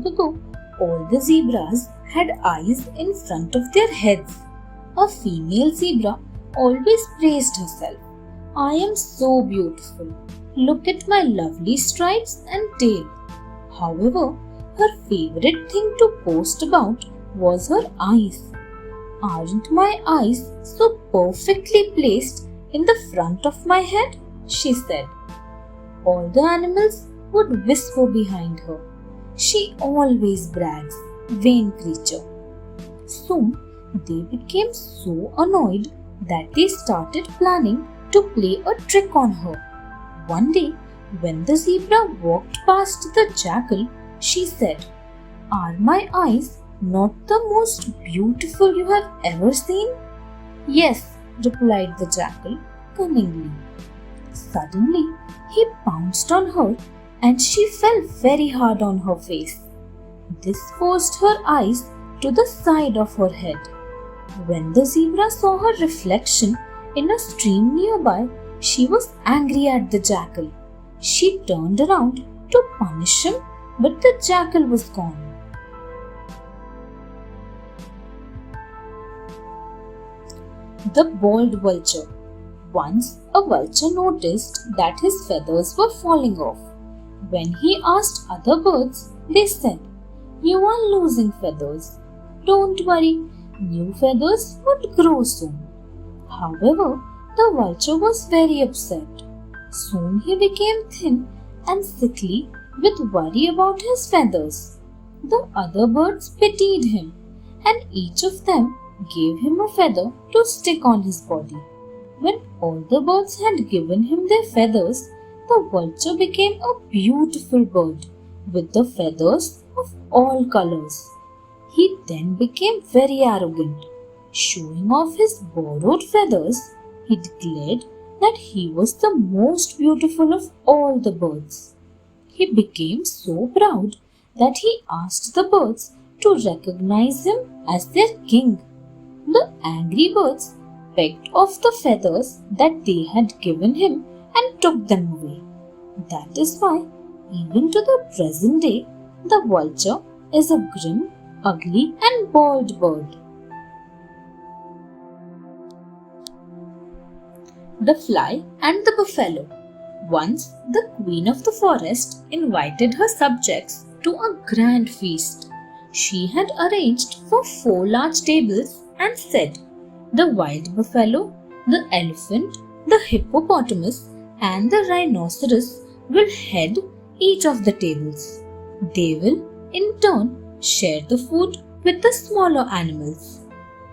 ago, all the zebras had eyes in front of their heads. A female zebra always praised herself. I am so beautiful. Look at my lovely stripes and tail. However, her favorite thing to boast about was her eyes. Aren't my eyes so perfectly placed in the front of my head? She said. All the animals would whisper behind her. She always brags, vain creature. Soon they became so annoyed that they started planning to play a trick on her. One day, when the zebra walked past the jackal, she said, Are my eyes not the most beautiful you have ever seen? Yes, replied the jackal cunningly. Suddenly, he pounced on her and she fell very hard on her face. This forced her eyes to the side of her head. When the zebra saw her reflection in a stream nearby, she was angry at the jackal. She turned around to punish him, but the jackal was gone. The Bald Vulture. Once a vulture noticed that his feathers were falling off. When he asked other birds, they said, You are losing feathers. Don't worry, new feathers would grow soon. However, the vulture was very upset. Soon he became thin and sickly with worry about his feathers. The other birds pitied him, and each of them gave him a feather to stick on his body. When all the birds had given him their feathers, the vulture became a beautiful bird with the feathers of all colors. He then became very arrogant. Showing off his borrowed feathers, he declared that he was the most beautiful of all the birds. He became so proud that he asked the birds to recognize him as their king. The angry birds pecked off the feathers that they had given him and took them away. That is why, even to the present day, the vulture is a grim, ugly, and bald bird. The Fly and the Buffalo. Once, the queen of the forest invited her subjects to a grand feast. She had arranged for 4 large tables and said, The wild buffalo, the elephant, the hippopotamus, and the rhinoceros will head each of the tables. They will, in turn, share the food with the smaller animals.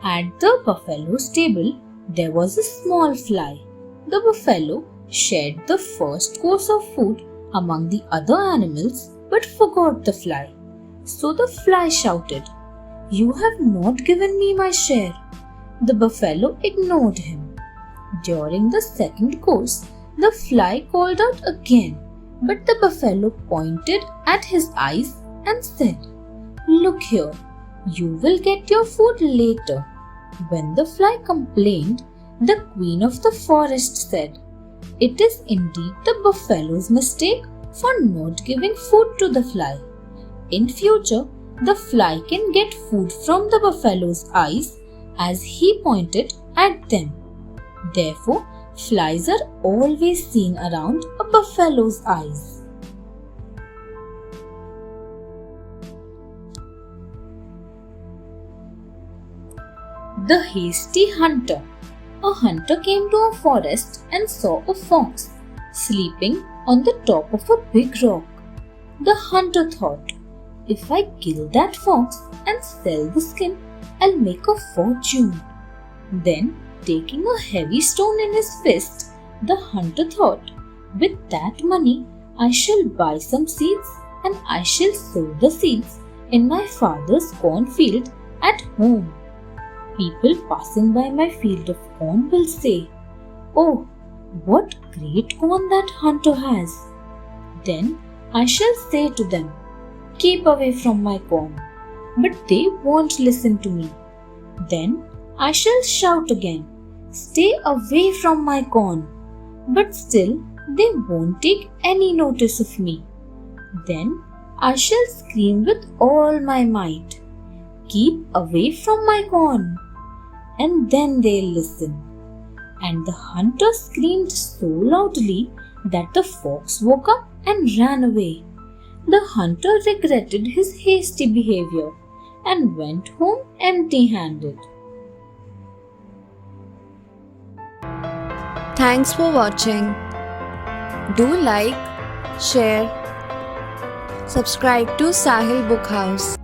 At the buffalo's table, there was a small fly. The buffalo shared the first course of food among the other animals but forgot the fly. So the fly shouted, You have not given me my share. The buffalo ignored him. During the second course, the fly called out again, but the buffalo pointed at his eyes and said, Look here, you will get your food later. When the fly complained, the queen of the forest said, It is indeed the buffalo's mistake for not giving food to the fly. In future, the fly can get food from the buffalo's eyes as he pointed at them. Therefore, flies are always seen around a buffalo's eyes. The Hasty Hunter. A hunter came to a forest and saw a fox sleeping on the top of a big rock. The hunter thought, If I kill that fox and sell the skin, I'll make a fortune. Then, taking a heavy stone in his fist, the hunter thought, With that money, I shall buy some seeds and I shall sow the seeds in my father's cornfield at home. People passing by my field of corn will say, Oh, what great corn that hunter has. Then I shall say to them, Keep away from my corn. But they won't listen to me. Then I shall shout again, Stay away from my corn. But still they won't take any notice of me. Then I shall scream with all my might, "Keep away from my corn!" And then they'll listen. And the hunter screamed so loudly that the fox woke up and ran away. The hunter regretted his hasty behavior and went home empty-handed. Thanks for watching. Do like, share, subscribe to Sahil Book House.